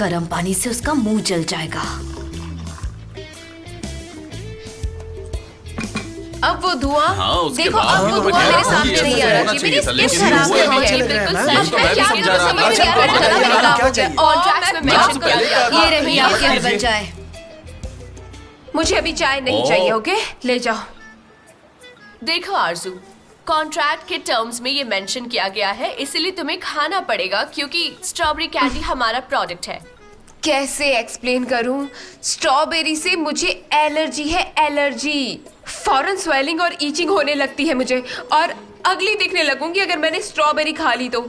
गर्म पानी से उसका मुंह जल जाएगा। अब वो धुआं, हाँ, उसके देखो बाद अब भी वो तो धुआं मुझे मेरे ऐसा सामने नहीं नहीं आ होना रहा। चाहिए था, लेकिन खराब हुआ है, है। ये बिल्कुल मैं सच तो है। पहले क्या समझा रहा समझ था। नहीं आ रहा है, अच्छा, गला बताइए, में लगा क्या हो गया। चाहिए? कॉन्ट्रैक्ट्स में मेंशन पहले किया कहा गया। ये रही आपकी लीजिए। हर्बल चाय। मुझे अभी चाय नहीं ओ। चाहिए, ओके? ले जाओ। देखो आरजू, कॉन्ट्रैक्ट के टर्म्स में ये मेंशन किया गया है, इसलिए तुम्हें खाना पड़ेगा क्योंकि स्ट्रॉबेरी कैंडी हमारा प्रोडक्ट है। कैसे एक्सप्लेन करूं? स्ट्रॉबेरी से मुझे एलर्जी है, एलर्जी। फौरन स्वेलिंग और ईचिंग होने लगती है मुझे, और अगली दिखने लगूंगी अगर मैंने स्ट्रॉबेरी खा ली तो।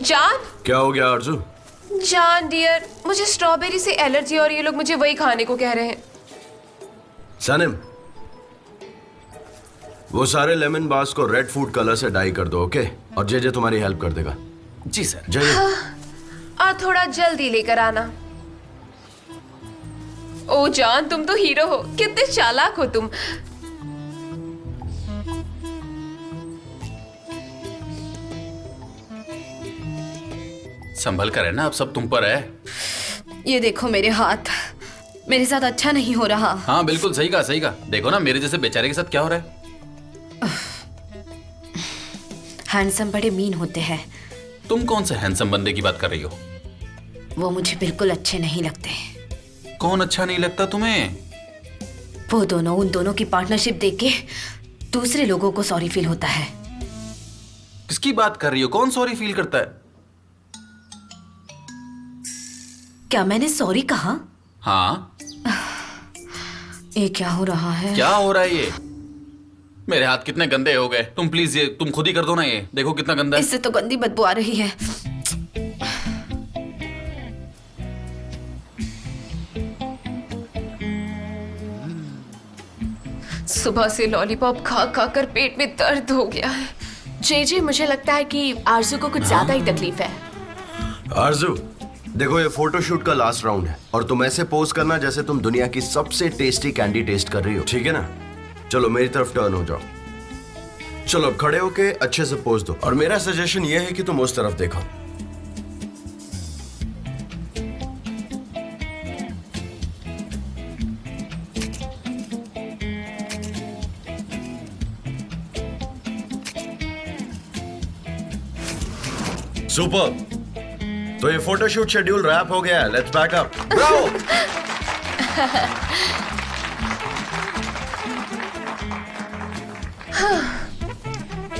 जान, क्या हो गया आरजू? जान डियर, मुझे स्ट्रॉबेरी से एलर्जी और ये लोग मुझे वही खाने को कह रहे हैं। सनम, वो सारे लेमन बास को रेड फूड कलर से डाई कर दो, ओके? और जे तुम्हारी हेल्प कर देगा। जी सर। जय। और थोड़ा जल्दी लेकर आना। ओ जान, तुम तो हीरो हो, कितने चालाक हो तुम। संभल कर है ना, अब सब तुम पर है। ये देखो मेरे हाथ, मेरे साथ अच्छा नहीं हो रहा। हाँ बिल्कुल सही कहा, सही कहा। देखो ना मेरे जैसे बेचारे के साथ क्या हो रहा है। हैंडसम बड़े मीन होते हैं। तुम कौन से हैंडसम बंदे की बात कर रही हो? वो मुझे बिल्कुल अच्छे नहीं लगते। कौन अच्छा नहीं लगता तुम्हें? वो दोनों, उन दोनों की पार्टनरशिप देख के दूसरे लोगों को सॉरी फील होता है। किसकी बात कर रही हो? कौन सॉरी फील करता है? क्या मैंने सॉरी कहा? हाँ। ये क्या हो रहा है? क्या हो रहा है ये? मेरे हाथ कितने गंदे हो गए। तुम प्लीज ये तुम खुद ही कर दो ना। ये देखो कितना गंदा है। इससे तो गंदी बदबू आ रही है। सुबह से लॉलीपॉप खा खा कर पेट में दर्द हो गया है। जे मुझे लगता है कि आरजू को कुछ ज्यादा ही तकलीफ है। आरजू, देखो ये फोटोशूट का लास्ट राउंड है और तुम ऐसे पोज करना जैसे तुम दुनिया की सबसे टेस्टी कैंडी टेस्ट कर रही हो, ठीक है ना? चलो मेरी तरफ टर्न हो जाओ। चलो अब खड़े होके अच्छे से पोज दो, और मेरा सजेशन ये है कि तुम उस तरफ देखो। सुपर। तो ये फोटोशूट शेड्यूल रैप हो गया है। Let's back up. ब्रावो।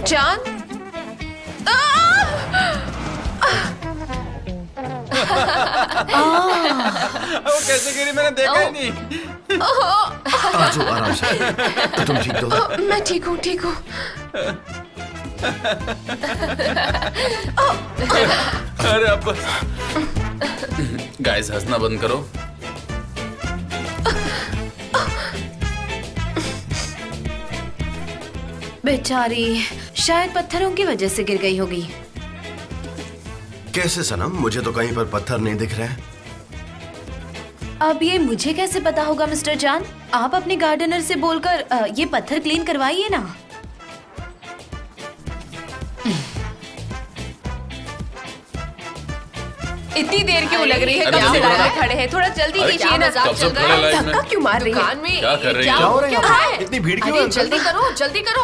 जान, वो कैसे गिरी मैंने देखा ही नहीं। आरजू आराम से। तो तुम ठीक हो? मैं ठीक हूँ, ठीक हूँ। अरे अब गाइस हंसना बंद करो। बेचारी शायद पत्थरों की वजह से गिर गई होगी। कैसे सनम? मुझे तो कहीं पर पत्थर नहीं दिख रहे हैं। अब ये मुझे कैसे पता होगा मिस्टर जान? आप अपने गार्डनर से बोलकर ये पत्थर क्लीन करवाइए ना। इतनी देर क्यों लग रही है? अरे कब से जल्दी लाइन करो। में खड़े हैं? थोड़ा जल्दी अरे कीजिए क्या ना। मजाक कब से चल रहा खड़े है? लाइन में? धक्का क्यों मार रही है? दुकान में क्या कर रही क्या हो? हो रहा है? रहा है? इतनी भीड़ क्यों अरे है? जल्दी करो, जल्दी करो।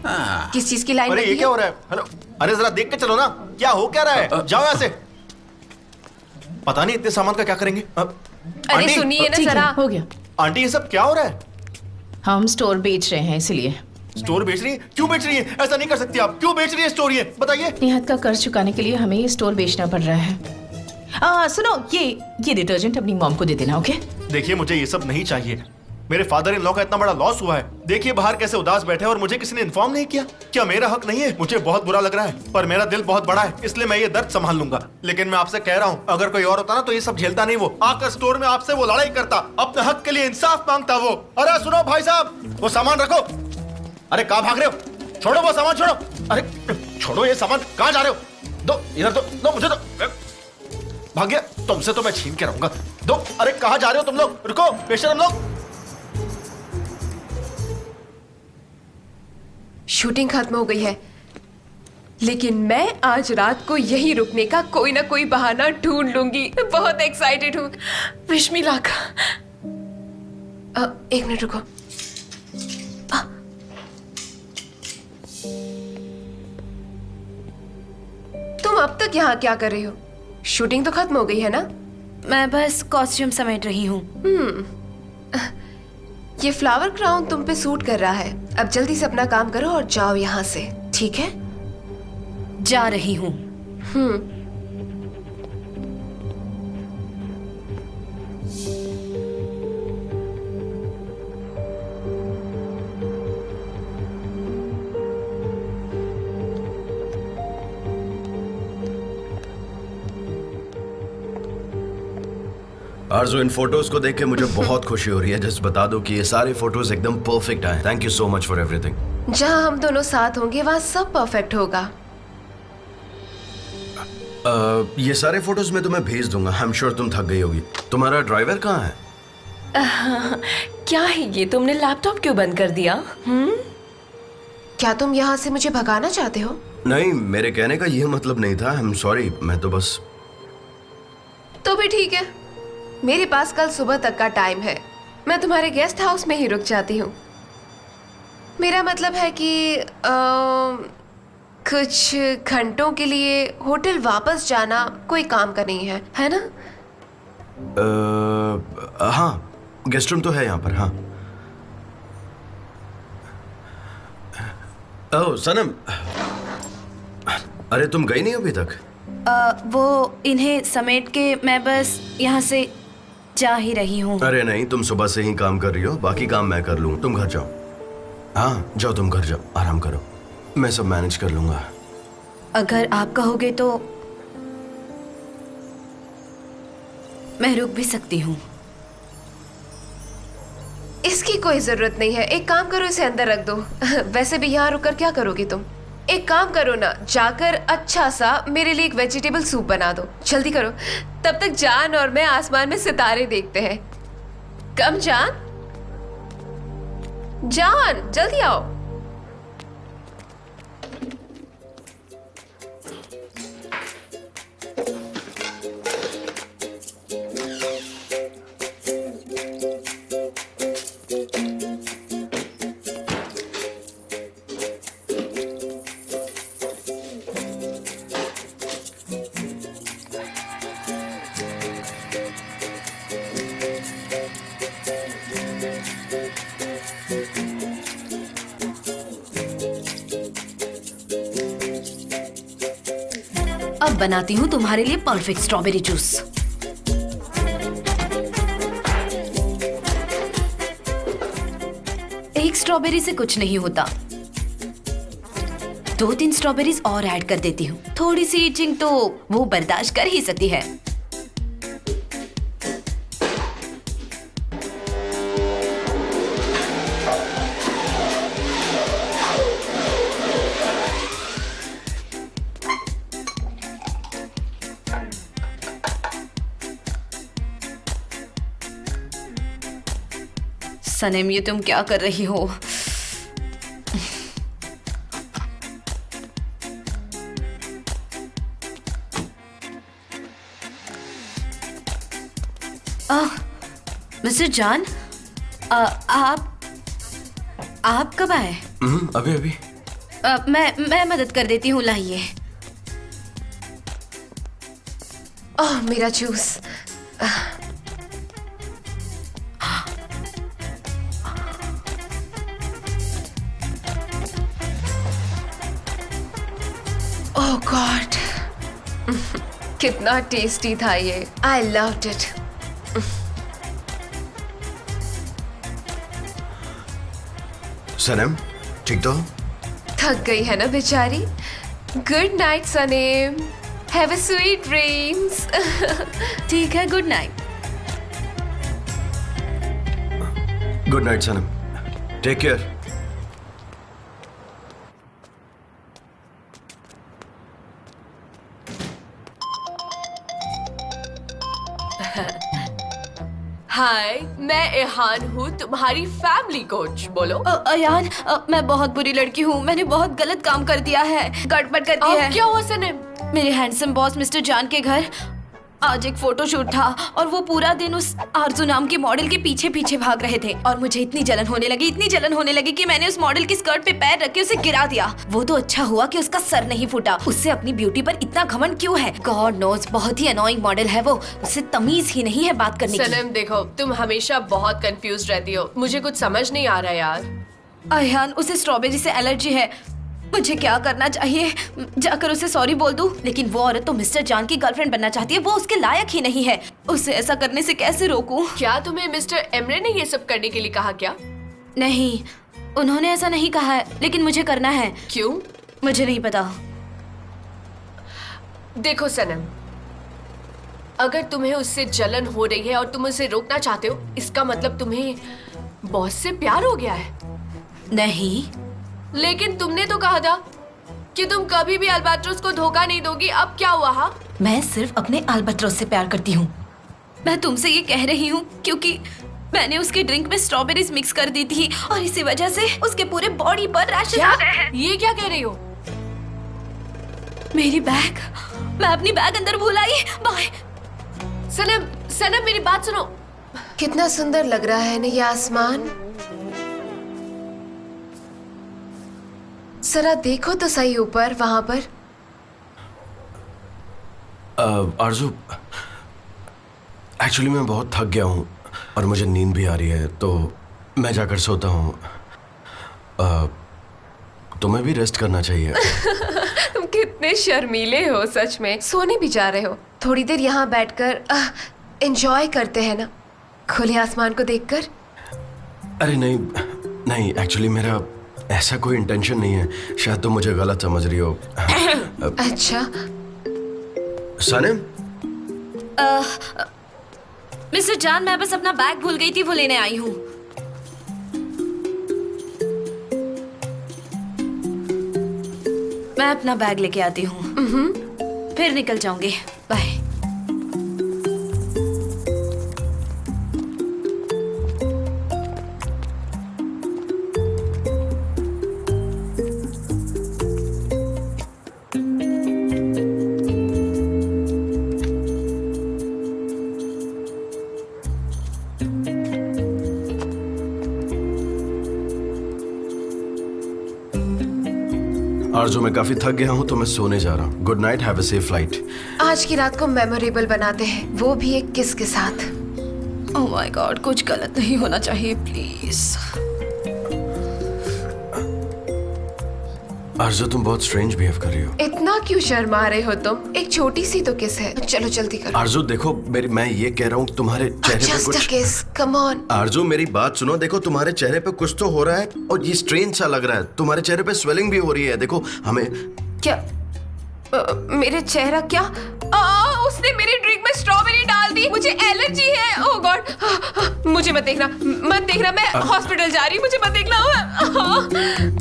हाँ। किस चीज की लाइन अरे लगी ये है? क्या हो रहा है? हेलो, अरे जरा देख के चलो ना, क्या हो क्या रहा है? जाओ यहाँ से। पता नहीं इतने सामान का क्या करेंगे। अरे आंटी, सुनिए ना ठीक है, जरा। हो गया। आंटी ये सब क्या हो रहा है? हम स्टोर बेच रहे हैं इसलिए। स्टोर बेच रही है? क्यों बेच रही है? ऐसा नहीं कर सकती आप। क्यों बेच रही है स्टोर ये? बताइए। निहत का कर्ज चुकाने के लिए हमें ये स्टोर बेचना पड़ रहा है। सुनो, ये डिटर्जेंट अपनी मॉम को दे देना, ओके? देखिए मुझे ये सब नहीं चाहिए। मेरे फादर इन लॉ का इतना बड़ा लॉस हुआ है। देखिए बाहर कैसे उदास बैठे हैं और मुझे किसी ने इन्फॉर्म नहीं किया। क्या मेरा हक नहीं है? मुझे बहुत बुरा लग रहा है, पर मेरा दिल बहुत बड़ा है, इसलिए मैं ये दर्द संभाल लूंगा। लेकिन मैं आपसे कह रहा हूँ, अगर कोई और होता ना तो ये सब झेलता नहीं। वो आकर स्टोर में आपसे वो लड़ाई करता, अपने हक के लिए इंसाफ मांगता वो। अरे सुनो भाई साहब, वो सामान रखो। अरे कहाँ भाग रहे हो? छोड़ो वो सामान, छोड़ो। अरे छोड़ो ये सामान, कहाँ जा रहे हो? दो इधर, दो मुझे दो। भाग गया? तुमसे तो मैं छीन के रहूंगा। दो। अरे कहाँ जा रहे हो तुम लोग? रुको बेशरम लोग। शूटिंग खत्म हो गई है। लेकिन मैं आज रात को यहीं रुकने का कोई ना कोई बहाना ढूंढ लूंगी। बहुत एक्साइटेड हूँ। Wish me luck. एक मिनट रुको। तुम अब तक यहाँ क्या कर रही हो? शूटिंग तो खत्म हो गई है ना? मैं बस कॉस्ट्यूम समेट रही हूँ। ये फ्लावर क्राउन तुम पे सूट कर रहा है। अब जल्दी से अपना काम करो और जाओ यहाँ से, ठीक है? जा रही हूँ। आरजू, इन फोटोज को देख के मुझे बहुत खुशी हो रही है। जस्ट बता दो कि ये सारे फोटोज एकदम परफेक्ट आए। Thank you so much for everything. जहाँ हम दोनों साथ होंगे वहाँ सब परफेक्ट होगा। ये सारे फोटोज मैं तुम्हें भेज दूंगा। आई एम श्योर तुम थक गई होगी। तुम्हारा ड्राइवर कहाँ है? क्या है ये? तुमने लैपटॉप क्यों बंद कर दिया? क्या तुम यहाँ से मुझे भगाना चाहते हो? नहीं, मेरे कहने का यह मतलब नहीं था। आई एम सॉरी। मैं तो बस तो भी ठीक है, मेरे पास कल सुबह तक का टाइम है। मैं तुम्हारे गेस्ट हाउस में ही रुक जाती हूँ। मेरा मतलब है कि कुछ घंटों के लिए होटल वापस जाना कोई काम का नहीं है ना? हाँ, गेस्ट रूम तो है यहाँ पर। हाँ। ओह सनम, अरे तुम गई नहीं अभी तक? वो इन्हें समेट के मैं बस यहाँ से जा ही रही हूँ। अरे नहीं, तुम सुबह से ही काम कर रही हो। बाकी काम मैं कर लूँ। तुम घर जाओ। हाँ जाओ, तुम घर जाओ, आराम करो। मैं सब मैनेज कर लूंगा। अगर आप कहोगे तो मैं रुक भी सकती हूँ। इसकी कोई जरूरत नहीं है। एक काम करो, इसे अंदर रख दो। वैसे भी यहाँ रुककर क्या करोगी तुम? एक काम करो ना, जाकर अच्छा सा मेरे लिए एक वेजिटेबल सूप बना दो। जल्दी करो, तब तक जान और मैं आसमान में सितारे देखते हैं। कम जान, जान जल्दी आओ। अब बनाती हूँ तुम्हारे लिए परफेक्ट स्ट्रॉबेरी जूस। एक स्ट्रॉबेरी से कुछ नहीं होता। 2-3 स्ट्रॉबेरीज और ऐड कर देती हूँ। थोड़ी सी ईचिंग तो वो बर्दाश्त कर ही सकती है। सनम, ये तुम क्या कर रही हो? मिस्टर जान, आप कब आए? अभी अभी। मैं मदद कर देती हूँ, लाइए। ओह मेरा जूस। ओह गॉड, कितना टेस्टी था ये। I loved it. सनम, ठीक तो? थक गई है ना बेचारी। Good night Sanam, have a sweet dreams. ठीक है, good night. Good night Sanam, take care. Hi, मैं इहान हूँ, तुम्हारी फैमिली कोच। बोलो। अयान, मैं बहुत बुरी लड़की हूँ। मैंने बहुत गलत काम कर दिया है, गड़बड़ कर दी है। क्या हुआ सनम? मेरे हैंडसम बॉस मिस्टर जान के घर आज एक फोटोशूट था और वो पूरा दिन उस आरजू नाम के मॉडल के पीछे पीछे भाग रहे थे और मुझे इतनी जलन होने लगी कि मैंने उस मॉडल की स्कर्ट पे पैर रख के उसे गिरा दिया। वो तो अच्छा हुआ कि उसका सर नहीं फूटा। उससे अपनी ब्यूटी पर इतना घमंड क्यों है? गॉड नोज, बहुत ही अनोइंग मॉडल है वो। उससे तमीज ही नहीं है बात करने की। सनम देखो, तुम हमेशा बहुत कंफ्यूज रहती हो, मुझे कुछ समझ नहीं आ रहा यार। अयान, उसे स्ट्रॉबेरी से एलर्जी है। मुझे क्या करना चाहिए? जाकर उसे सॉरी बोल दूं? लेकिन वो औरत तो मिस्टर जान की गर्लफ्रेंड बनना चाहती है। वो उसके लायक ही नहीं है। उसे ऐसा करने से कैसे रोकूं? क्या तुम्हें मिस्टर एमरे ने ये सब करने के लिए कहा क्या? नहीं, उन्होंने ऐसा नहीं कहा है, लेकिन मुझे करना है। क्यों? मुझे नहीं पता। देखो सनम, अगर तुम्हें उससे जलन हो रही है और तुम उसे रोकना चाहते हो, इसका मतलब तुम्हें बॉस से प्यार हो गया है। नहीं, लेकिन तुमने तो कहा था कि तुम कभी भी अल्बाट्रोस को धोखा नहीं दोगी। अब क्या हुआ? हा? मैं सिर्फ अपने अल्बाट्रोस से प्यार करती हूँ। मैं तुमसे ये कह रही हूँ क्योंकि मैंने उसके ड्रिंक में स्ट्रॉबेरीज मिक्स कर दी थी और इसी वजह से उसके पूरे बॉडी पर रैशेस आ गए हैं। ये क्या कह रही हो? मेरी बैग, मैं अपनी बैग अंदर भूल आई। बाय। सनम, सनम मेरी बात सुनो। कितना सुंदर लग रहा है ना ये आसमान। जरा देखो तो सही ऊपर, वहां पर। आरजू, एक्चुअली मैं बहुत थक गया हूँ और मुझे नींद भी आ रही है, तो मैं जाकर सोता हूँ। तुम्हें भी रेस्ट करना चाहिए। तुम कितने शर्मीले हो सच में। सोने भी जा रहे हो? थोड़ी देर यहाँ बैठकर एंजॉय करते हैं ना, खुले आसमान को देखकर। अरे नहीं नहीं, एक्चुअली मेरा ऐसा कोई इंटेंशन नहीं है। शायद तुम मुझे गलत समझ रही हो। अच्छा। सनम, मिस्टर जान, मैं बस अपना बैग भूल गई थी, वो लेने आई हूँ। मैं अपना बैग लेके आती हूँ, फिर निकल जाऊंगी। बाय। आरजू, मैं काफी थक गया हूँ तो मैं सोने जा रहा हूँ। Good night, have a safe flight. आज की रात को मेमोरेबल बनाते हैं, वो भी एक किस के साथ। ओह माय गॉड, कुछ गलत नहीं होना चाहिए, प्लीज। आरजू, तुम बहुत स्ट्रेंज बिहेव कर रही हो। इतना क्यों शर्मा रहे हो तुम? एक छोटी सी तो किस है। चलो जल्दी करो। आरजू देखो, मैं ये कह रहा हूँ, तुम्हारे चेहरे पे Just a कुछ। kiss, come on। आरजू मेरी बात सुनो, देखो तुम्हारे चेहरे पे कुछ तो हो रहा है और ये स्ट्रेंज सा लग रहा है। तुम्हारे चेहरे पे स्वेलिंग भी हो रही है। देखो हमें। क्या मेरे चेहरा क्या? उसने मेरे ड्रिंक में स्ट्रॉबेरी डाल दी। मुझे एलर्जी है। ओह गॉड, मुझे मत देखना, मत देखना। मैं हॉस्पिटल जा रही हूँ, मुझे मत देखना।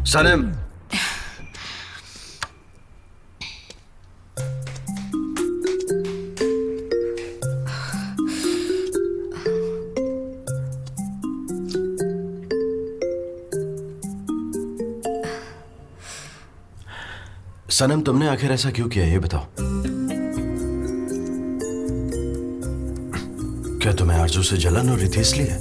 सनम, सनम तुमने आखिर ऐसा क्यों किया, ये बताओ। क्या तुम्हें आरजू से जलन हो रही थी इसलिए?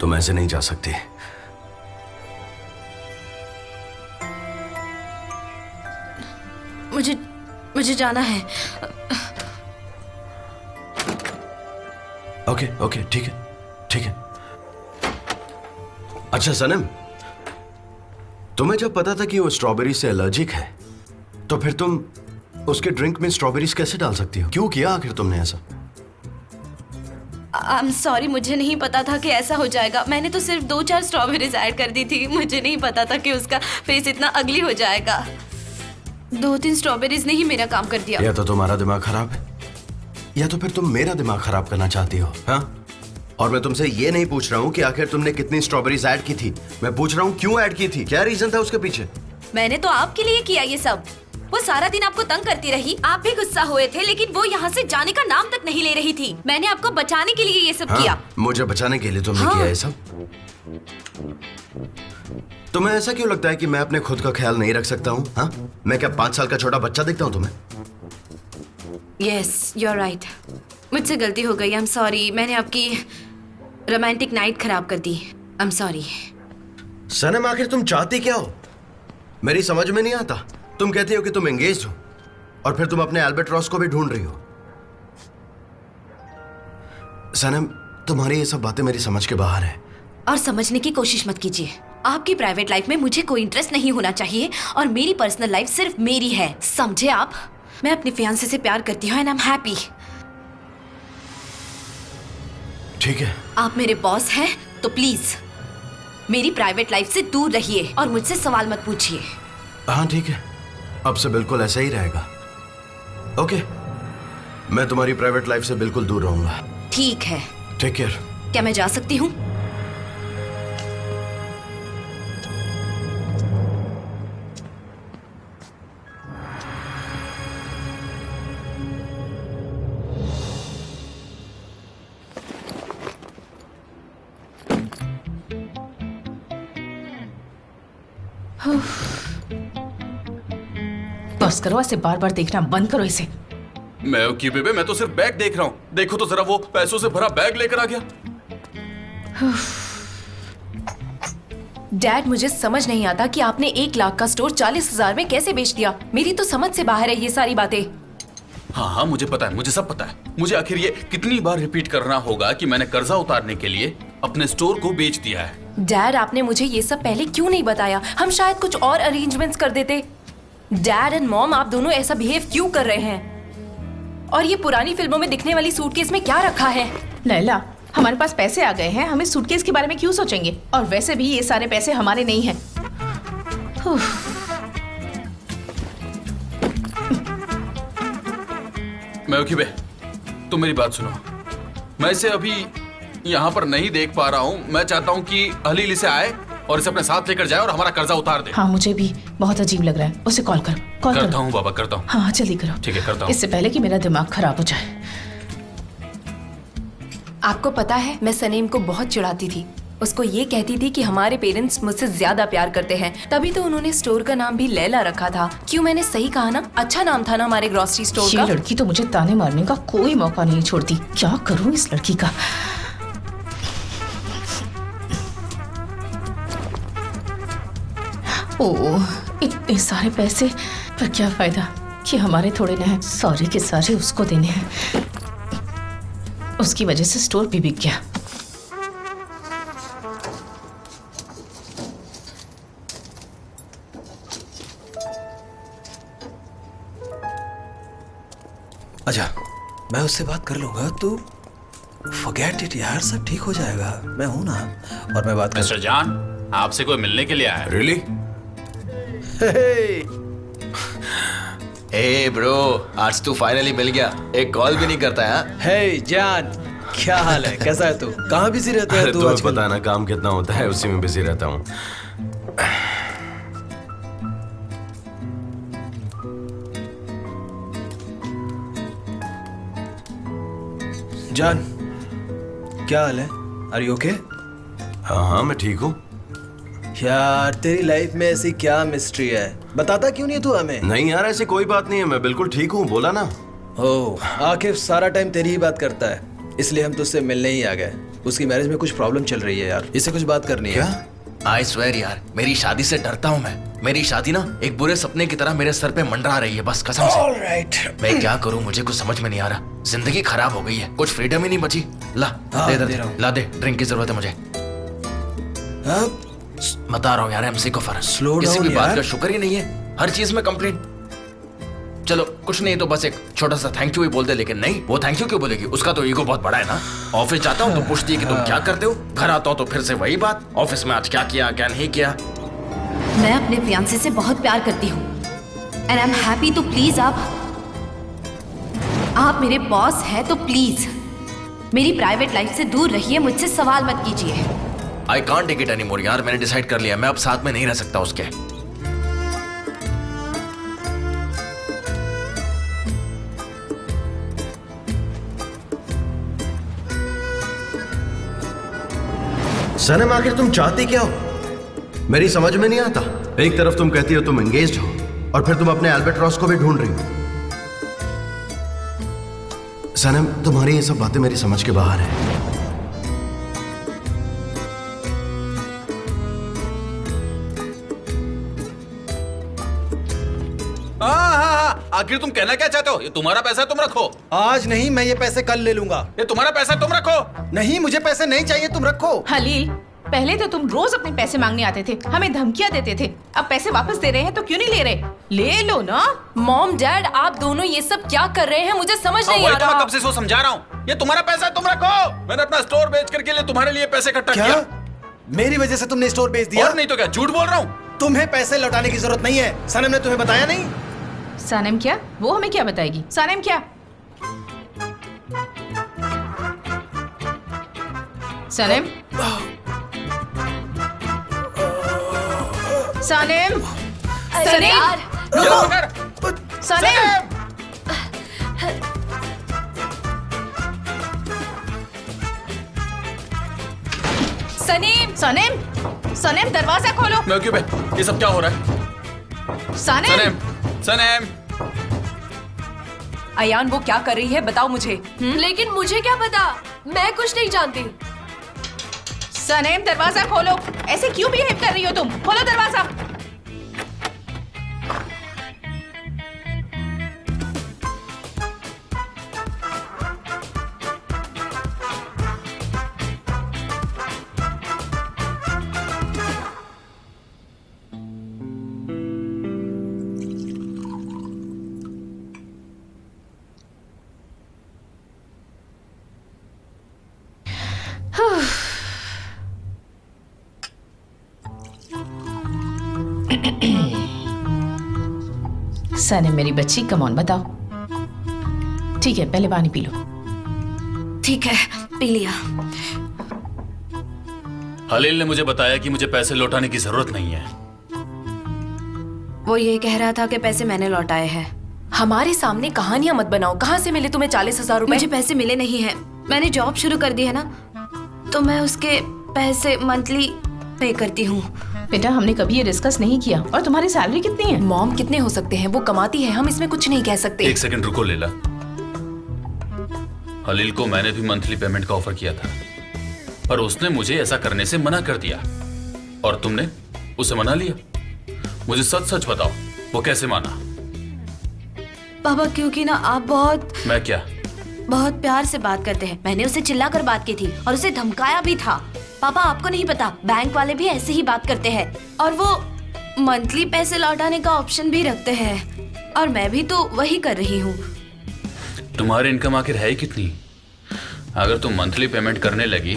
तुम ऐसे नहीं जा सकती। मुझे जाना है। ओके ओके, ठीक है ठीक है। अच्छा सनम, तुम्हें जब पता था कि वो स्ट्रॉबेरी से एलर्जिक है, तो फिर तुम उसके ड्रिंक में स्ट्रॉबेरीज कैसे डाल सकती हो? क्यों किया आखिर तुमने ऐसा? आई एम सॉरी, मुझे नहीं पता था कि ऐसा हो जाएगा। मैंने तो सिर्फ 2-4 स्ट्रॉबेरीज ऐड कर दी थी। मुझे नहीं पता था कि उसका फेस इतना अगली हो जाएगा। 2-3 स्ट्रॉबेरीज ने ही मेरा काम कर दिया। या तो तुम्हारा दिमाग खराब है, या तो फिर तुम मेरा दिमाग खराब करना चाहती हो। हाँ, और मैं तुमसे ये नहीं पूछ रहा हूँ कि आखिर तुमने कितनी स्ट्रॉबेरीज ऐड की थी, मैं पूछ रहा हूँ क्यों ऐड की थी, क्या रीजन था उसके पीछे? मैंने तो आपके लिए किया ये सब। वो सारा दिन आपको तंग करती रही, आप भी गुस्सा हुए थे, लेकिन वो यहाँ से जाने का नाम तक नहीं ले रही थी। मैंने आपको बचाने के लिए ये सब हाँ, किया। मुझे बचाने के लिए तुमने हाँ। किया ये सब? तुम्हें ऐसा क्यों लगता है कि मैं अपने खुद का ख्याल नहीं रख सकता हूँ? हाँ, मैं क्या 5 साल का छोटा बच्चा दिखता हूँ तुम्हें? Yes, you are right. मुझसे गलती हो गई। I am sorry. मैंने आपकी रोमांटिक नाइट खराब कर दी। आई एम सॉरी। सनम, आखिर तुम चाहती क्या हो? मेरी समझ में नहीं आता। तुम कहती हो कि तुम एंगेज हो, और फिर तुम अपने एल्बर्ट्रॉस को भी ढूंढ रही हो। सनम, तुम्हारी ये सब बातें मेरी समझ के बाहर है। और समझने की कोशिश मत कीजिए। आपकी प्राइवेट लाइफ में मुझे कोई इंटरेस्ट नहीं होना चाहिए, और मेरी पर्सनल लाइफ सिर्फ मेरी है, समझे आप? मैं अपने फियांसे से प्यार करती हूँ एंड आई एम हैप्पी। ठीक है। आप मेरे बॉस हैं तो प्लीज मेरी प्राइवेट लाइफ से दूर रहिए और मुझसे सवाल मत पूछिए। हाँ ठीक है, अब से बिल्कुल ऐसा ही रहेगा। ओके, मैं तुम्हारी प्राइवेट लाइफ से बिल्कुल दूर रहूंगा। ठीक है। Take care. क्या मैं जा सकती हूँ? बस करो, ऐसे बार बार देखना बंद करो इसे। मैं क्यों बेबे, मैं तो सिर्फ बैग देख रहा हूँ। देखो तो जरा, वो पैसों से भरा बैग लेकर आ गया। डैड, मुझे समझ नहीं आता कि आपने 1 लाख का स्टोर 40,000 में कैसे बेच दिया। मेरी तो समझ से बाहर है ये सारी बातें। हाँ हाँ, मुझे पता है, मुझे सब पता है। मुझे आखिर ये कितनी बार रिपीट करना होगा कि मैंने कर्जा उतारने के लिए अपने स्टोर को बेच दिया है। डैड, आपने मुझे ये सब पहले क्यों नहीं बताया? हम शायद कुछ और अरेंजमेंट्स कर देते। डैड एंड मॉम, आप दोनों ऐसा बिहेव क्यों कर रहे हैं? और ये पुरानी फिल्मों में दिखने वाली सूटकेस में क्या रखा है? लैला, हमारे पास पैसे आ गए हैं, हमें सूटकेस के बारे में क्यों सोचेंगे? और वैसे भी ये सारे पैसे हमारे नहीं हैं। मैं तुम मेरी बात सुनो। मैं इसे अभी यहाँ पर नहीं देख पा रहा हूँ। मैं चाहता हूँ कि हलील इसे आए और इसे अपने साथ लेकर जाए और हमारा कर्जा उतार दे। हाँ, मुझे भी बहुत अजीब लग रहा है। उसे कॉल करो, कॉल करो। करता हूँ बाबा, करता हूँ। हाँ जल्दी करो। ठीक है, करता हूँ। इससे पहले कि मेरा दिमाग खराब हो जाए। आपको पता है, मैं सनीम को बहुत चिढ़ाती थी। उसको ये कहती थी कि हमारे पेरेंट्स मुझसे ज्यादा प्यार करते हैं, तभी तो उन्होंने स्टोर का नाम भी लैला रखा था। क्यों, मैंने सही कहा ना? अच्छा नाम था ना हमारे ग्रोसरी स्टोर ये का। लड़की तो मुझे ताने मारने का कोई मौका नहीं छोड़ती। क्या करूं इस लड़की का? ओह, इतने सारे पैसे, पर क्या फायदा कि हमारे थोड़े न हैं। सारे के सारे उसको देने हैं। उसकी वजह से स्टोर भी बिक गया। अच्छा, मैं उससे बात कर लूंगा। तू फॉरगेट इट यार, सब ठीक हो जाएगा। मैं हूं ना, और मैं बात कर। मिस्टर जान, आपसे कोई मिलने के लिए आया है। रियली? हे ब्रो, आज तू फाइनली मिल गया। एक कॉल भी नहीं करता है। हे जान, क्या हाल है? कैसा है तू? कहाँ बिजी रहता है तू तुम्हें आजकल? पता ना काम कितना होता है, उसी में बिजी रहता हूँ। जान, क्या हाल है? Are you okay? हाँ हाँ, मैं ठीक हूँ। यार, तेरी लाइफ में ऐसी क्या मिस्ट्री है? बताता क्यों नहीं तू हमें? नहीं यार, ऐसी कोई बात नहीं है, मैं बिल्कुल ठीक हूँ, बोला ना। ओह, आकिब सारा टाइम तेरी ही बात करता है, इसलिए हम तुझसे मिलने ही आ गए। उसकी मैरिज में कुछ प्रॉब्लम चल रही है यार, इससे कुछ बात करनी है। क्या? आई स्वेर यार, मेरी शादी से डरता हूँ मैं। मेरी शादी ना एक बुरे सपने की तरह मेरे सर पे मंडरा रही है, बस कसम से। ऑलराइट। मैं क्या करूँ, मुझे कुछ समझ में नहीं आ रहा। जिंदगी खराब हो गई है, कुछ फ्रीडम ही नहीं बची। ला हाँ, दे दे दे, रहा हूँ। ला दे, ड्रिंक की जरूरत है मुझे। अब बता रहा हूँ यार, एमसी को फर्क Slow किसी down भी बात यार। का शुक्र ही नहीं है, हर चीज में कंप्लेंट। चलो कुछ नहीं तो बस एक छोटा सा थैंक यू ही बोल दे, लेकिन नहीं, वो थैंक यू क्यों बोलेगी, उसका तो ईगो बहुत बड़ा है ना। ऑफिस जाता हूँ तो पूछती है कि तुम क्या करते हो, घर आता हूँ तो फिर से वही बात, ऑफिस में आज क्या किया क्या नहीं किया। मैं अपने फियांसे से बहुत प्यार करती हूँ एंड आई एम हैप्पी, तो प्लीज आप मेरे बॉस हैं तो प्लीज मेरी प्राइवेट लाइफ से दूर रहिए, मुझसे सवाल मत कीजिए। I can't take it anymore यार, मैंने डिसाइड कर लिया, मैं अब साथ में नहीं रह सकता उसके। सनम आखिर तुम चाहती क्या हो? मेरी समझ में नहीं आता। एक तरफ तुम कहती हो तुम एंगेज्ड हो और फिर तुम अपने एल्बर्ट्रॉस को भी ढूंढ रही हो। सनम तुम्हारी ये सब बातें मेरी समझ के बाहर है। हाँ, आखिर तुम कहना क्या चाहते हो? ये तुम्हारा पैसा है, तुम रखो। आज नहीं, मैं ये पैसे कल ले लूंगा। ये तुम्हारा पैसा है, तुम रखो। नहीं, मुझे पैसे नहीं चाहिए, तुम रखो। हलील, पहले तो तुम रोज अपने पैसे मांगने आते थे, हमें धमकियां देते थे। अब पैसे वापस दे रहे हैं तो क्यों नहीं ले रहे? ले लो ना। मॉम डैड, आप दोनों ये सब क्या कर रहे हैं, मुझे समझ नहीं आ वही तो मैं रहा। कब से समझा रहा हूँ, ये तुम्हारा पैसा है, तुम रखो। मैंने अपना स्टोर बेच करके लिए तुम्हारे लिए पैसे इकट्ठा क्या? किया। मेरी वजह से तुमने स्टोर बेच दिया? और नहीं तो क्या, झूठ बोल रहा हूँ। तुम्हें पैसे लौटाने की जरूरत नहीं है, सनम ने तुम्हें बताया नहीं? सानेम क्या? वो हमें क्या बताएगी? सानेम क्या? सानेम? सानेम? अरे यार, ये पकड़। सानेम? सनीम, सानेम? सानेम, दरवाजा खोलो। मैं क्यों बे? ये सब क्या हो रहा है? सानेम? सनेम, सनेम। अयान वो क्या कर रही है, बताओ मुझे। लेकिन मुझे क्या पता, मैं कुछ नहीं जानती। सानेम, दरवाजा खोलो। ऐसे क्यों बिहेव कर रही हो तुम? खोलो दरवाजा। सने मेरी बच्ची, कम ऑन, बताओ। ठीक है, पहले पानी पी लो। ठीक है, पी लिया। हलील ने मुझे बताया कि मुझे पैसे लौटाने की जरूरत नहीं है। वो ये कह रहा था कि पैसे मैंने लौटाए हैं। हमारे सामने कहानियां मत बनाओ। कहाँ से मिले तुम्हें 40,000 रुपए? मुझे पैसे मिले नहीं हैं। मैंने जॉब शुरू कर दी है ना, तो मैं उसके पैसे मंथली पे करती हूँ। बेटा, हमने कभी ये डिस्कस नहीं किया। और तुम्हारी सैलरी कितनी है? मॉम कितने हो सकते हैं, वो कमाती है, हम इसमें कुछ नहीं कह सकते। एक सेकंड रुको लेला। हलील को मैंने भी मंथली पेमेंट का ऑफर किया था, पर उसने मुझे ऐसा करने से मना कर दिया। और तुमने उसे मना लिया। मुझे सच सच बताओ, वो कैसे माना? पापा, क्योंकि ना आप मैं क्या? बहुत प्यार से बात करते हैं। मैंने उसे चिल्लाकर बात की थी और उसे धमकाया भी था। पापा, आपको नहीं पता, बैंक वाले भी ऐसे ही बात करते हैं और वो मंथली पैसे लौटाने का ऑप्शन भी रखते हैं, और मैं भी तो वही कर रही हूँ। तुम्हारी इनकम आखिर है कितनी? अगर तुम मंथली पेमेंट करने लगी,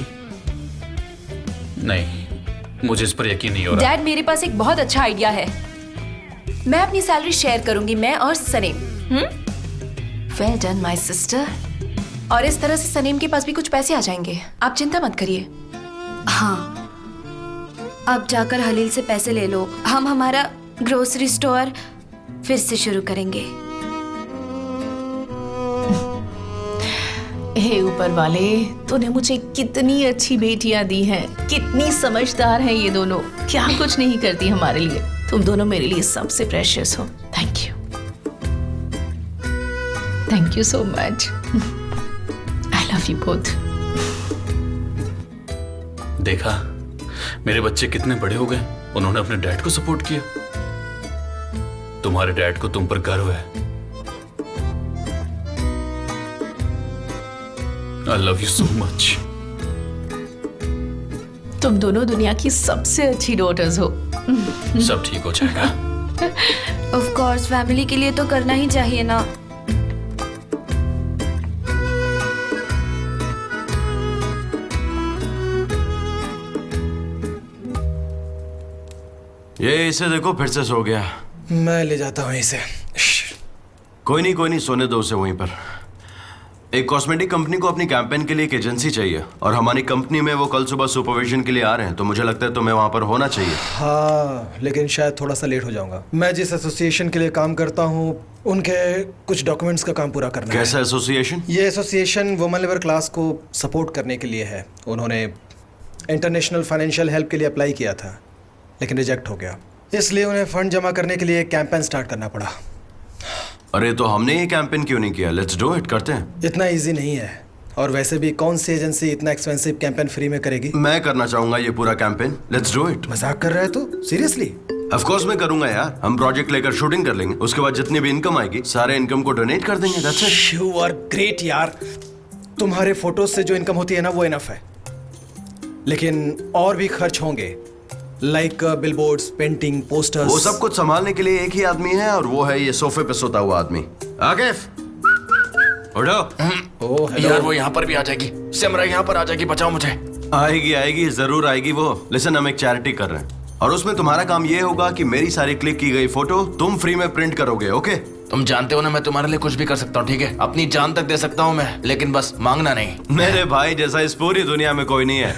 नहीं, मुझे इस पर यकीन नहीं हो रहा। डैड, मेरे पास एक बहुत अच्छा आइडिया है। मैं अपनी सैलरी शेयर करूंगी, मैं और Saneem. Well done my sister. और इस तरह से सनीम के पास भी कुछ पैसे आ जाएंगे, आप चिंता मत करिए। हाँ, अब जाकर हलील से पैसे ले लो। हम हमारा ग्रोसरी स्टोर फिर से शुरू करेंगे। हे ऊपर वाले, तूने मुझे कितनी अच्छी बेटियां दी हैं, कितनी समझदार हैं ये दोनों। क्या कुछ नहीं करती हमारे लिए। तुम दोनों मेरे लिए सबसे प्रेशियस हो। Thank you, thank you so much. I love you both. देखा, मेरे बच्चे कितने बड़े हो गए, उन्होंने अपने डैड को सपोर्ट किया। तुम्हारे डैड को तुम पर गर्व है। I love you so much. तुम दोनों दुनिया की सबसे अच्छी डॉटर्स हो। सब ठीक हो जाएगा। ऑफ कोर्स, फैमिली के लिए तो करना ही चाहिए ना। ये इसे देखो फिर से सो गया। मैं ले जाता हूँ इसे। कोई नहीं सोने दो उसे वहीं पर। एक कॉस्मेटिक कंपनी को अपनी कैंपेन के लिए एक एजेंसी चाहिए और हमारी कंपनी में वो कल सुबह सुपरविजन के लिए आ रहे हैं, तो मुझे लगता है तुम्हें वहां पर होना चाहिए। हाँ, लेकिन शायद थोड़ा सा लेट हो जाऊंगा। मैं जिस एसोसिएशन के लिए काम करता हूँ उनके कुछ डॉक्यूमेंट्स का काम पूरा करना है। कैसा एसोसिएशन? ये एसोसिएशन वुमेन लेबर क्लास को सपोर्ट करने के लिए है। उन्होंने इंटरनेशनल फाइनेंशियल हेल्प के लिए अप्लाई किया था लेकिन रिजेक्ट हो गया, इसलिए उन्हें फंड जमा करने के लिए एक कैंपेन स्टार्ट करना पड़ा। अरे तो हमने ये कैंपेन क्यों नहीं किया? लेट्स डू इट, करते हैं। इतना इजी नहीं है, और वैसे भी कौन सी एजेंसी इतना एक्सपेंसिव कैंपेन फ्री में करेगी? मैं करना चाहूंगा ये पूरा कैंपेन। Let's do it. मजाक कर रहे हो तो? सीरियसली? ऑफ कोर्स मैं करूंगा यार। हम प्रोजेक्ट लेकर शूटिंग कर लेंगे, उसके बाद जितनी भी इनकम आएगी सारे इनकम को डोनेट कर देंगे। That's it. You are great यार। तुम्हारे फोटोज से जो इनकम होती है ना वो इनफ है, लेकिन और भी खर्च होंगे, लाइक बिलबोर्ड्स, पेंटिंग, पोस्टर्स। वो सब कुछ संभालने के लिए एक ही आदमी है और वो है ये सोफे पे सोता हुआ आदमी, आकिफ। उठो। यार वो यहाँ पर भी आ जाएगी, सिमरा यहाँ पर आ जाएगी, बचाओ मुझे। आएगी जरूर आएगी वो। लिसन, हम एक चैरिटी कर रहे हैं और उसमें तुम्हारा काम ये होगा कि मेरी सारी क्लिक की गई फोटो तुम फ्री में प्रिंट करोगे। ओके? तुम जानते हो ना मैं तुम्हारे लिए कुछ भी कर सकता हूँ, ठीक है? अपनी जान तक दे सकता हूँ मैं, लेकिन बस मांगना नहीं। मेरे भाई जैसा इस पूरी दुनिया में कोई नहीं है।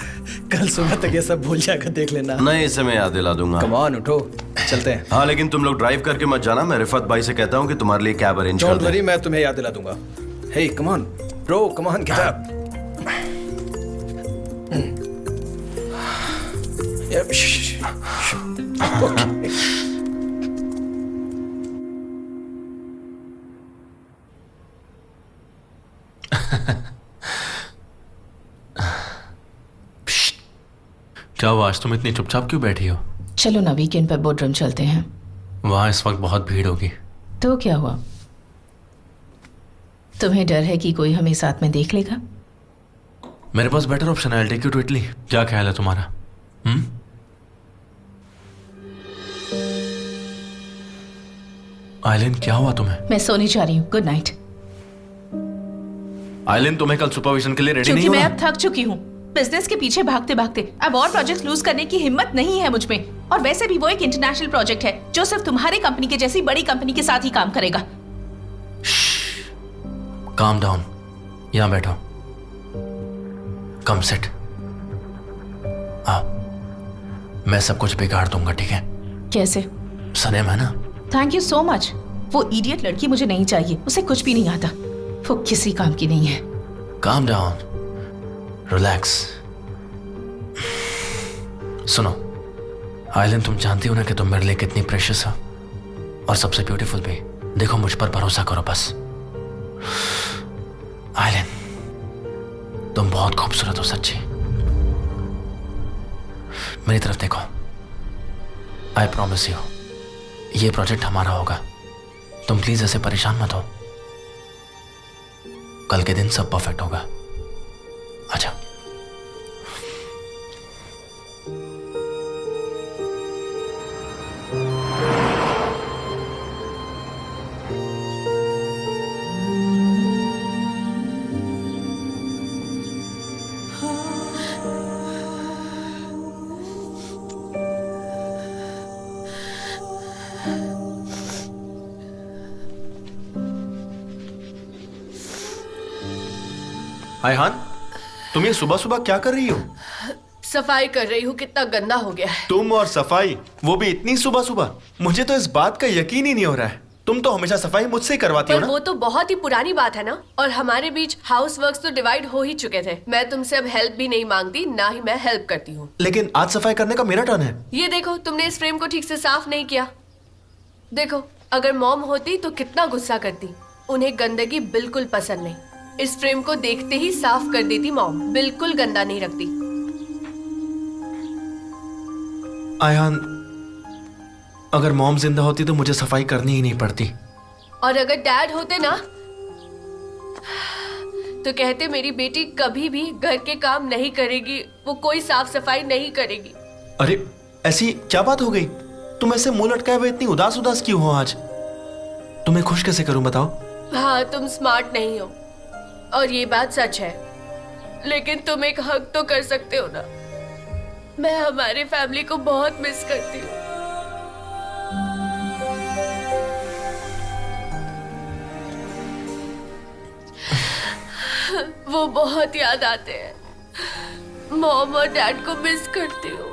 कल सुबह तक ये सब भूल जाकर देख लेना। नहीं, इसे मैं याद दिला दूंगा। कम ऑन, उठो, चलते हैं। हाँ, लेकिन तुम लोग ड्राइव करके मत जाना। मैं रिफत भाई से कहता हूँ कि तुम्हारे लिए कैब अरेंज कर डोंट दे। वरी, मैं तुम्हें याद दिला दूंगा। Hey come on bro, come on, get up. क्या हुआ, आज तुम इतनी चुपचाप क्यों बैठी हो? चलो ना, वीकेंड पर बोर्ड चलते हैं। वहां इस वक्त बहुत भीड़ होगी। तो क्या हुआ? तुम्हें डर है कि कोई हमें साथ में देख लेगा? मेरे पास बेटर ऑप्शन है, I take you to Italy. क्या ख्याल है तुम्हारा? आइलिन, क्या हुआ तुम्हें? मैं सोने जा रही हूँ, गुड नाइट। आइलिन, तुम्हें कल सुपरविजन के लिए रेडी क्योंकि नहीं मैं होना? अब थक चुकी हूँ बिजनेस के पीछे भागते भागते। अब और प्रोजेक्ट लूज करने की हिम्मत नहीं है मुझ में, और वैसे भी वो एक इंटरनेशनल प्रोजेक्ट है जो सिर्फ तुम्हारी कंपनी के जैसी बड़ी कंपनी के साथ ही काम करेगा। काम डाउन, यहां बैठो। कम सेट। मैं सब कुछ बिगाड़ दूंगा, ठीक है? कैसे? सनेम है ना? Thank you so much. वो इडियट लड़की मुझे नहीं चाहिए, उसे कुछ भी नहीं आता, वो किसी काम की नहीं है। Calm down, relax. सुनो आइलिन, तुम जानती हो ना कि तुम मेरे लिए कितनी प्रेशियस हो और सबसे ब्यूटीफुल भी। देखो, मुझ पर भरोसा करो बस। आइलिन, तुम बहुत खूबसूरत हो सच्ची। मेरी तरफ देखो। आई प्रॉमिस यू, ये प्रोजेक्ट हमारा होगा। तुम प्लीज ऐसे परेशान मत हो। कल के दिन सब परफेक्ट होगा। अच्छा। आयहान, तुम ये सुबह सुबह क्या कर रही हो? सफाई कर रही हूँ, कितना गंदा हो गया है। तुम और सफाई, वो भी इतनी सुबह सुबह? मुझे तो इस बात का यकीन ही नहीं हो रहा है। तुम तो हमेशा सफाई मुझसे ही करवाती हो पर ना? वो तो बहुत ही पुरानी बात है ना, और हमारे बीच हाउस वर्क्स तो डिवाइड हो ही चुके थे। मैं तुमसे अब हेल्प भी नहीं मांगती, ना ही मैं हेल्प करती हूँ। लेकिन आज सफाई करने का मेरा टर्न है। ये देखो, तुमने इस फ्रेम को ठीक से साफ नहीं किया। देखो, अगर मॉम होती तो कितना गुस्सा करती। उन्हें गंदगी बिल्कुल पसंद नहीं। इस फ्रेम को देखते ही साफ कर देती मॉम। बिल्कुल गंदा नहीं रखती। आयान, अगर मॉम जिंदा होती तो मुझे सफाई करनी ही नहीं पड़ती। और अगर डैड होते ना तो कहते मेरी बेटी कभी भी घर के काम नहीं करेगी, वो कोई साफ सफाई नहीं करेगी। अरे ऐसी क्या बात हो गई? तुम ऐसे मुंह लटकाए हुए इतनी उदास उदास क्यों हो आज? तुम्हें खुश कैसे करूं बताओ? हाँ, तुम स्मार्ट नहीं हो और ये बात सच है, लेकिन तुम एक हक तो कर सकते हो ना। मैं हमारी फैमिली को बहुत मिस करती हूँ। वो बहुत याद आते हैं। मॉम और डैड को मिस करती हूँ।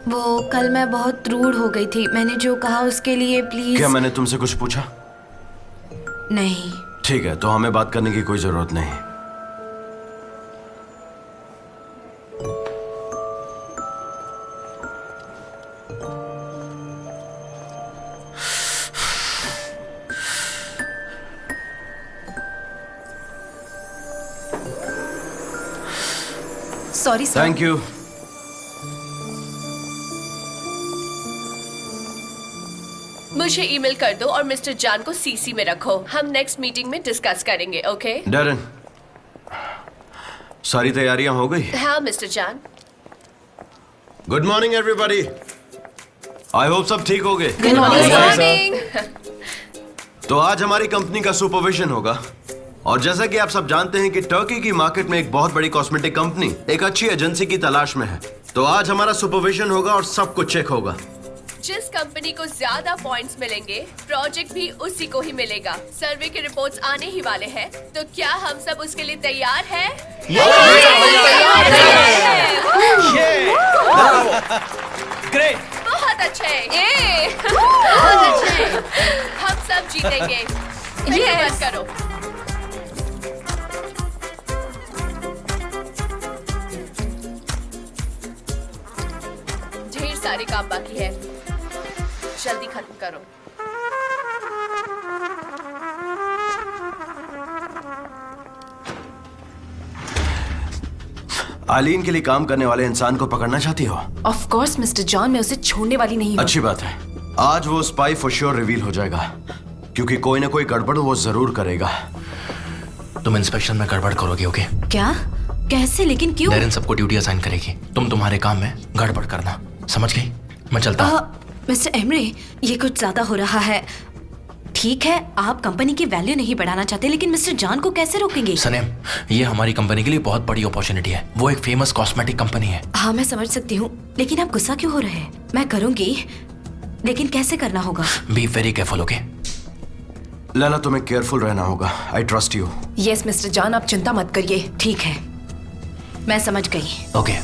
वो कल मैं बहुत रूड हो गई थी। मैंने जो कहा उसके लिए प्लीज। क्या मैंने तुमसे कुछ पूछा? नहीं। ठीक है, तो हमें बात करने की कोई जरूरत नहीं। Sorry sir. Thank you. मुझे ईमेल कर दो और मिस्टर जान को सीसी में रखो। हम नेक्स्ट मीटिंग में डिस्कस करेंगे, ओके? डैरेन, सारी तैयारियां हो गई? हाँ मिस्टर जान। Good morning everybody. I hope सब ठीक हो गए। Good morning. तो आज हमारी कंपनी का सुपरविजन होगा और जैसा कि आप सब जानते हैं कि टर्की की मार्केट में एक बहुत बड़ी कॉस्मेटिक कंपनी एक अच्छी एजेंसी की तलाश में है। तो आज हमारा सुपरविजन होगा और सब कुछ चेक होगा। जिस कंपनी को ज्यादा पॉइंट्स मिलेंगे, प्रोजेक्ट भी उसी को ही मिलेगा। सर्वे के रिपोर्ट्स आने ही वाले हैं, तो क्या हम सब उसके लिए तैयार हैं? ग्रेट। बहुत अच्छे। बहुत अच्छे। हम सब जीतेंगे। फिक्र मत करो। ढेर सारे काम बाकी है, जल्दी खत्म करो। आलीन के लिए काम करने वाले इंसान को पकड़ना चाहती हो? ऑफ कोर्स मिस्टर जॉन, मैं उसे छोड़ने वाली नहीं हूँ। अच्छी बात है। आज वो स्पाई फॉर श्योर रिवील हो जाएगा, क्योंकि कोई ना कोई गड़बड़ वो जरूर करेगा। तुम इंस्पेक्शन में गड़बड़ करोगे, ओके? क्या? कैसे? लेकिन क्यों? डेरेन सबको ड्यूटी असाइन करेगी, तुम तुम्हारे काम में गड़बड़ करना। समझ गई? मैं चलता हूँ। मिस्टर एमरे, ये कुछ ज्यादा हो रहा है। ठीक है, आप कंपनी की वैल्यू नहीं बढ़ाना चाहते, लेकिन मिस्टर जॉन को कैसे रोकेंगे? सनेम, ये हमारी कंपनी के लिए बहुत बड़ी अपॉर्चुनिटी है। वो एक फेमस कॉस्मेटिक कंपनी है। हाँ, मैं समझ सकती हूँ, लेकिन आप गुस्सा क्यों हो रहे हैं? मैं करूंगी, लेकिन कैसे करना होगा? Be very careful, okay? Laila, तुम्हें केयरफुल रहना होगा। I trust you. Yes mister John, आप चिंता मत करिए। ठीक है, मैं समझ गई। ओके।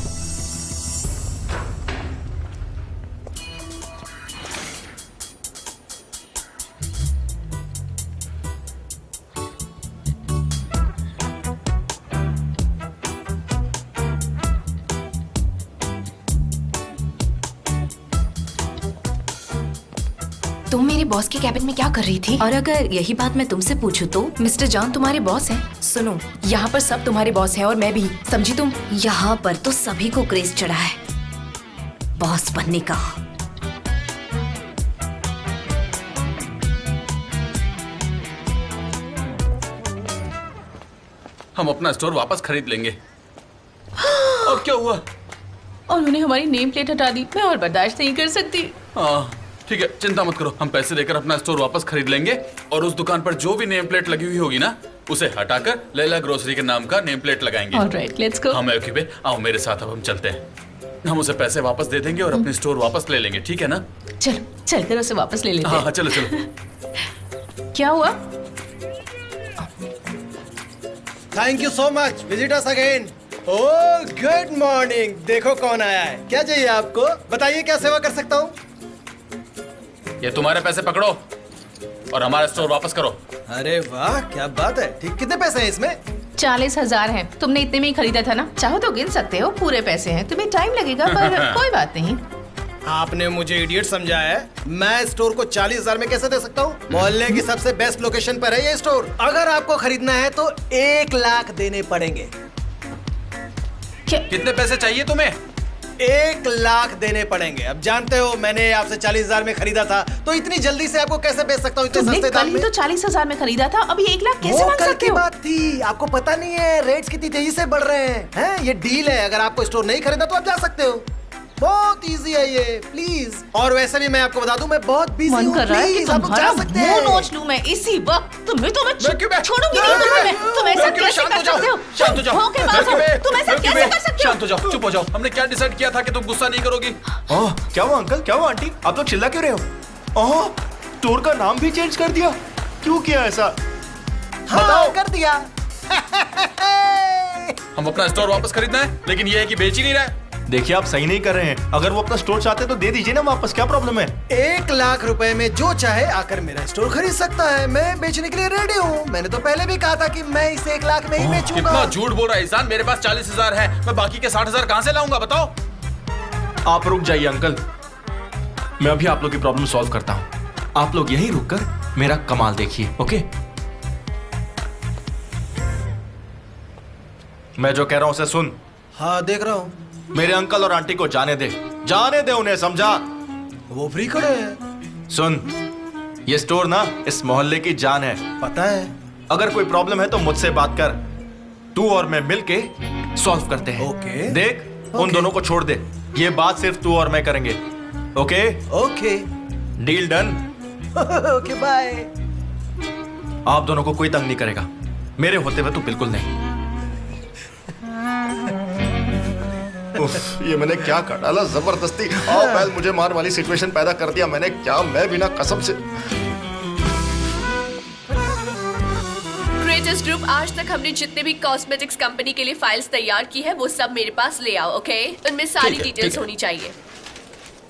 तुम मेरे बॉस के कैबिन में क्या कर रही थी? और अगर यही बात मैं तुमसे पूछूं तो? मिस्टर जॉन तुम्हारे बॉस हैं। सुनो, यहाँ पर सब तुम्हारे बॉस हैं और मैं भी, समझी तुम? यहाँ पर तो सभी को क्रेज चढ़ा है बॉस बनने का। हम अपना स्टोर वापस खरीद लेंगे। और क्या हुआ? और उन्हें हमारी नेम प्लेट हटा दी। मैं और बर्दाश्त नहीं कर सकती। हाँ ठीक है, चिंता मत करो, हम पैसे देकर अपना स्टोर वापस खरीद लेंगे और उस दुकान पर जो भी नेम प्लेट लगी हुई होगी ना, उसे हटाकर लैला ग्रोसरी के नाम का नेम प्लेट लगाएंगे। Alright, let's go. हाँ मैं ओके पे, आओ मेरे साथ, अब हम चलते हैं। हम उसे पैसे वापस दे देंगे और अपने स्टोर वापस ले लेंगे, ठीक है ना? चलो चलकर उसे वापस ले लेते हाँ हैं। हाँ चलो चलो। क्या हुआ? Thank you so much. Visit us again. Oh good morning. देखो कौन आया है। क्या चाहिए आपको? बताइए, क्या सेवा कर सकता हूँ? ये तुम्हारे पैसे पकड़ो और हमारा स्टोर वापस करो। अरे वाह, क्या बात है। ठीक, कितने पैसे हैं इसमें? 40,000 है। तुमने इतने में ही खरीदा था ना? चाहो तो गिन सकते हो, पूरे पैसे हैं। तुम्हें टाइम लगेगा पर कोई बात नहीं। आपने मुझे इडियट समझा है। मैं स्टोर को 40,000 में कैसे दे सकता हूँ? मोहल्ले की सबसे बेस्ट लोकेशन पर है ये स्टोर। अगर आपको खरीदना है तो 1 लाख देने पड़ेंगे। कितने पैसे चाहिए तुम्हें? 1 लाख देने पड़ेंगे। अब जानते हो मैंने आपसे 40,000 में खरीदा था, तो इतनी जल्दी से आपको कैसे बेच सकता हूँ इतने तुमने सस्ते कल दाम ही में? तो 40,000 में खरीदा था, अभी 1 लाख कैसे वो मांग कल सकते की हो? बात थी, आपको पता नहीं है रेट्स कितनी तेजी से बढ़ रहे हैं। ये डील है, अगर आपको स्टोर नहीं खरीदा तो आप जा सकते हो। बहुत इजी है ये, प्लीज। और वैसे भी मैं आपको बता दूं, मैं बहुत बिजी मन हूँ। कर रहा है कि प्लीज, आप तुम्हारा जा सकते मुंह हैं। नोच लूं मैं इसी वक्त। तुम्हें तो मैं मैं- छोड़ूंगी मैं- नहीं तुम्हें मैं- मैं। तुम ऐसा मैं- कैसे शांत कर हो जाओ, सकते हो? शांत हो जाओ। धोखेबाज हो। तुम ऐसा कैसे कर सकते हो? शांत हो जाओ, चुप हो जाओ। हमने क्या डिसाइड किया था कि तुम गुस्सा नहीं करोगी? ओह, क्या हुआ अंकल, क्या हुआ आंटी? आप लोग चिल्ला क्यों रहे हो? ओह, स्टोर का नाम भी चेंज कर दिया। क्यों किया ऐसा? हाँ, कर दिया। हम अपना स्टोर वापस खरीदना है, लेकिन ये है कि बेच ही नहीं रहा है। देखिए, आप सही नहीं कर रहे हैं। अगर वो अपना स्टोर चाहते तो दे दीजिए ना वापस, क्या प्रॉब्लम है? 1 लाख रुपए में जो चाहे आकर मेरा स्टोर खरीद सकता है। मैं बेचने के लिए रेडी हूँ। मैंने तो पहले भी कहा था कि मैं इसे 1 लाख में ही बेचूंगा। कितना झूठ बोल रहा है इंसान। मेरे पास 40,000 है, मैं बाकी के 60,000 कहां से लाऊंगा बताओ? आप रुक जाइए अंकल, मैं अभी आप लोग की प्रॉब्लम सॉल्व करता हूँ। आप लोग यहीं रुककर मेरा कमाल देखिए, ओके? मैं जो कह रहा हूं उसे सुन। हाँ, देख रहा हूँ। मेरे अंकल और आंटी को जाने दे उन्हें, समझा? वो फ्री खड़े हैं। सुन, ये स्टोर ना इस मोहल्ले की जान है। पता है। अगर कोई प्रॉब्लम है तो मुझसे बात कर, तू और मैं मिलके सॉल्व करते हैं। ओके। देख, उन दोनों को छोड़ दे, ये बात सिर्फ तू और मैं करेंगे, okay? Okay. Deal done. Okay, bye. आप दोनों को कोई तंग नहीं करेगा, मेरे होते हुए तो बिल्कुल नहीं। उफ, ये मैंने क्या कर डाला जबरदस्ती। आओ बैल, मुझे मार वाली सिचुएशन पैदा कर दिया मैंने। क्या मैं बिना कसम से। क्रिएटर्स ग्रुप, आज तक हमने जितने भी कॉस्मेटिक्स कंपनी के लिए फाइल्स तैयार की है वो सब मेरे पास ले आओ, ओके? उनमें सारी ठीक है, डिटेल्स ठीक है। होनी चाहिए।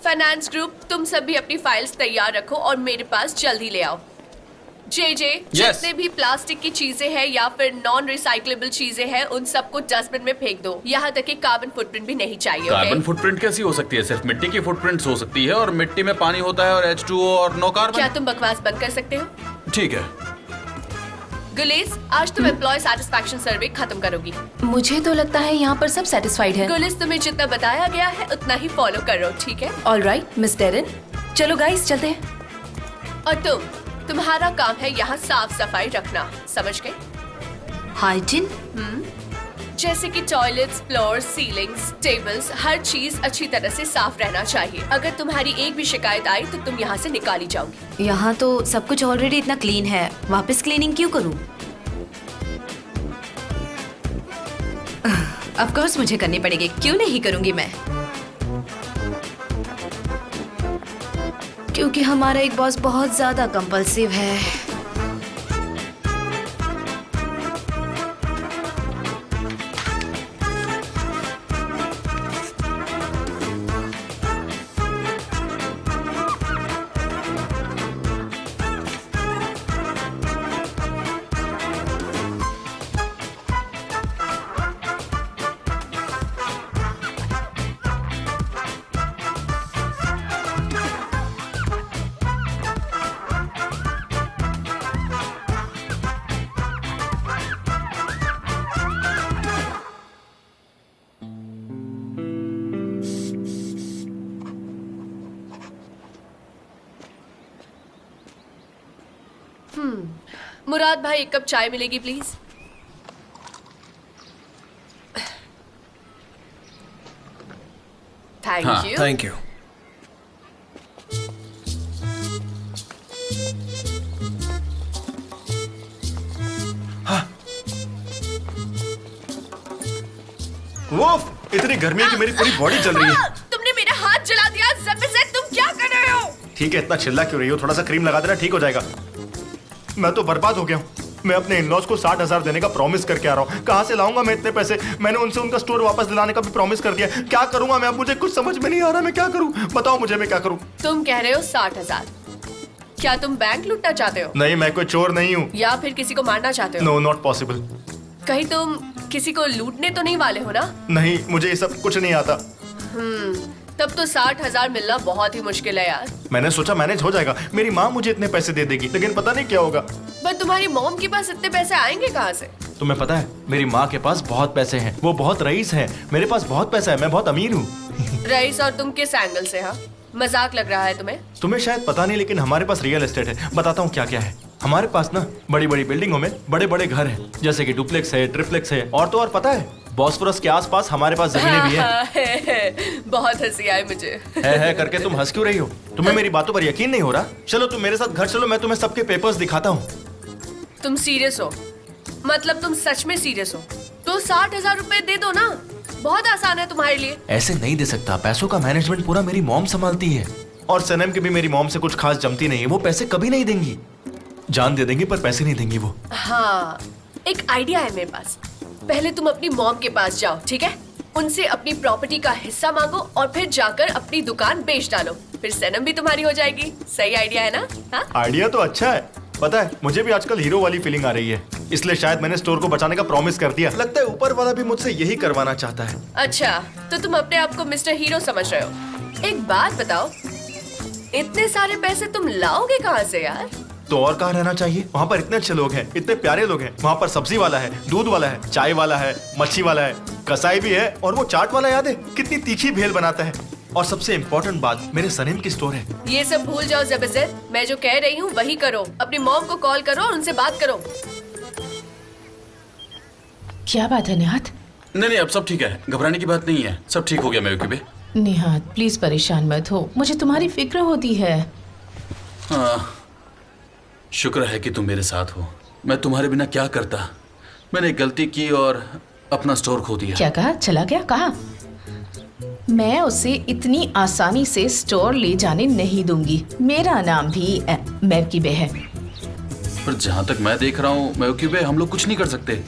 फाइनेंस ग्रुप, तुम सब भी अपनी फाइल्स तैयार रखो और मेरे पास जल्दी ले आओ। जे जितने भी प्लास्टिक की चीजें हैं या फिर नॉन रिसाइक्लेबल चीजें हैं उन सबको डस्टबिन में फेंक दो। यहाँ तक कि कार्बन फुटप्रिंट भी नहीं चाहिए, कार्बन ओके? फुटप्रिंट कैसी हो सकती है? सिर्फ मिट्टी की फुटप्रिंट्स हो सकती है, और मिट्टी में पानी होता है और H2O और नो क्या कार्बन। तुम बकवास बंद कर सकते हो? ठीक है। गुलिस, आज तुम एम्प्लॉय सेटिस्फैक्शन सर्वे खत्म करोगी। मुझे तो लगता है यहाँ पर सब सेटिस्फाइड है। गुलिस, तुम्हें जितना बताया गया है उतना ही फॉलो करो, ठीक है? ऑलराइट मिस डेरिन, चलो गाइस चलते हैं। और तुम्हारा काम है यहाँ साफ सफाई रखना, समझ गए? हाइजीन? जैसे कि टॉयलेट्स, फ्लोर, सीलिंग्स, टेबल्स, हर चीज अच्छी तरह से साफ रहना चाहिए। अगर तुम्हारी एक भी शिकायत आई तो तुम यहाँ से निकाली जाओगी। यहाँ तो सब कुछ ऑलरेडी इतना क्लीन है, वापस क्लीनिंग क्यों करूँ? ऑफ कोर्स मुझे करनी पड़ेगी, क्यों नहीं करूंगी मैं? क्योंकि हमारा एक बॉस बहुत ज्यादा कंपल्सिव है। मुराद भाई, एक कप चाय मिलेगी प्लीज? थैंक हाँ, यू। Thank you. वुफ, इतनी गर्मी है कि मेरी पूरी बॉडी जल रही है। तुमने मेरा हाथ जला दिया। ज़मीज़ेद, तुम क्या कर रहे हो? ठीक है, इतना चिल्ला क्यों रही हो? थोड़ा सा क्रीम लगा देना, ठीक हो जाएगा। मैं तो बर्बाद हो गया हूँ। मैं अपने इन-लॉज को 60,000 देने का प्रॉमिस करके आ रहा हूँ। कहाँ से लाऊंगा मैं इतने पैसे? मैंने उनसे उनका स्टोर वापस दिलाने का भी प्रॉमिस कर दिया। क्या करूंगा मैं अब? मुझे कुछ समझ में नहीं आ रहा, मैं क्या करूँ? बताओ मुझे, मैं क्या करूँ? तुम कह रहे हो 60,000। क्या तुम बैंक लूटना चाहते हो नहीं, मैं कोई चोर नहीं हूँ। या फिर किसी को मारना चाहते हो? No, not possible. कहीं तुम किसी को लूटने तो नहीं वाले हो ना? नहीं, मुझे ये सब कुछ नहीं आता। तब तो 60,000 मिलना बहुत ही मुश्किल है यार। मैंने सोचा मैनेज हो जाएगा, मेरी माँ मुझे इतने पैसे दे देगी, लेकिन पता नहीं क्या होगा। पर तुम्हारी मॉम के पास इतने पैसे आएंगे कहाँ से? तुम्हें पता है, मेरी माँ के पास बहुत पैसे हैं, वो बहुत रईस है। मेरे पास बहुत पैसा है, मैं बहुत अमीर हूँ। रईस और तुम किस एंगल से? हाँ, मजाक लग रहा है तुम्हें? तुम्हें शायद पता नहीं, लेकिन हमारे पास रियल एस्टेट है। बताता हूँ क्या क्या है। हमारे पास ना बड़ी बड़ी बिल्डिंगों में बड़े बड़े घर हैं, जैसे कि डुप्लेक्स है, ट्रिप्लेक्स है, और तो और पता है, बॉस्फोरस के आसपास हमारे पास जमीनें भी हैं। बहुत हंसी आई मुझे। है करके तुम हंस क्यों रही हो? तुम्हें मेरी बातों पर यकीन नहीं हो रहा? चलो तुम मेरे साथ घर चलो, मैं तुम्हें सबके पेपर्स दिखाता हूँ। तुम सीरियस हो? मतलब तुम सच में सीरियस हो? तो 60,000 रुपए दे दो ना, बहुत आसान है तुम्हारे लिए। ऐसे नहीं दे सकता, पैसों का मैनेजमेंट पूरा मेरी मॉम संभालती है, और सनम की भी मेरी मॉम से कुछ खास जमती नहीं है। वो पैसे कभी नहीं देंगी, जान दे देंगी पर पैसे नहीं देंगी वो। हाँ, एक आइडिया है मेरे पास। पहले तुम अपनी मॉम के पास जाओ, ठीक है? उनसे अपनी प्रॉपर्टी का हिस्सा मांगो और फिर जाकर अपनी दुकान बेच डालो, फिर सनम भी तुम्हारी हो जाएगी। सही आइडिया है ना? हाँ? आइडिया तो अच्छा है। पता है, मुझे भी आजकल हीरो वाली फीलिंग आ रही है, इसलिए शायद मैंने स्टोर को बचाने का प्रॉमिस कर दिया। लगता है ऊपर वाला भी मुझसे यही करवाना चाहता है। अच्छा, तो तुम अपने आप को मिस्टर हीरो समझ रहे हो। एक बात बताओ, इतने सारे पैसे तुम लाओगे कहाँ से यार? तो और कहाँ रहना चाहिए? वहाँ पर इतने अच्छे लोग हैं, इतने प्यारे लोग हैं। वहाँ पर सब्जी वाला है, दूध वाला है, चाय वाला है, मच्छी वाला है, कसाई भी है, और वो चाट वाला याद है कितनी तीखी भेल बनाता है। और सबसे इम्पोर्टेंट बात, मेरे सनीम की स्टोर है। ये सब भूल जाओ ज़बरदस्त, मैं जो कह रही हूँ वही करो। अपनी मॉम को कॉल करो और उनसे बात करो। क्या बात है निहात? नहीं, अब सब ठीक है, घबराने की बात नहीं है, सब ठीक हो गया मेरे। निहात प्लीज परेशान मत हो, मुझे तुम्हारी फिक्र होती है। हाँ, शुक्र है कि तुम मेरे साथ हो। मैं तुम्हारे बिना क्या करता। मैंने गलती की और अपना स्टोर खो दिया। क्या कहा? चला गया? कहा? मैं उसे इतनी आसानी से स्टोर ले जाने नहीं दूंगी। मेरा नाम भी मैवकीबे है। पर जहाँ तक मैं देख रहा हूँ मैवकीबे, हम लोग कुछ नहीं कर सकते।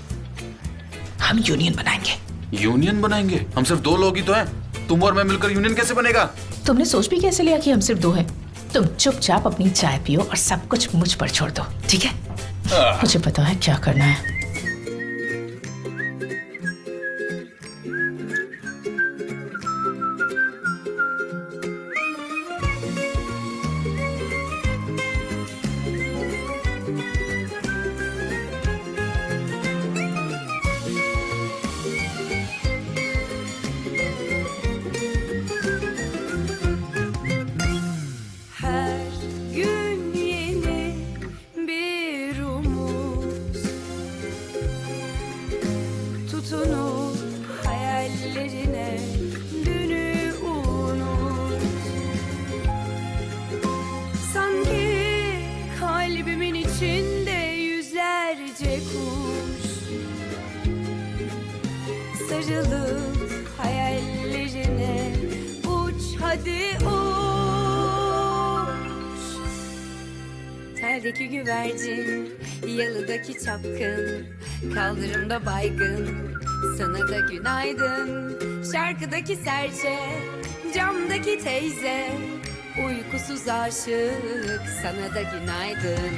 हम यूनियन बनाएंगे। यूनियन बनाएंगे? हम सिर्फ 2 लोग ही तो हैं। तुम और मैं मिलकर यूनियन कैसे बनेगा? तुमने सोच भी कैसे लिया कि हम सिर्फ 2 हैं? तुम चुपचाप अपनी चाय पियो और सब कुछ मुझ पर छोड़ दो, ठीक है? मुझे पता है क्या करना है। Sarılıp hayallerine uç hadi uç. Terdeki güvercin, yalıdaki çapkın, kaldırımda baygın, sana da günaydın. Şarkıdaki serçe, camdaki teyze, uykusuz aşık, sana da günaydın.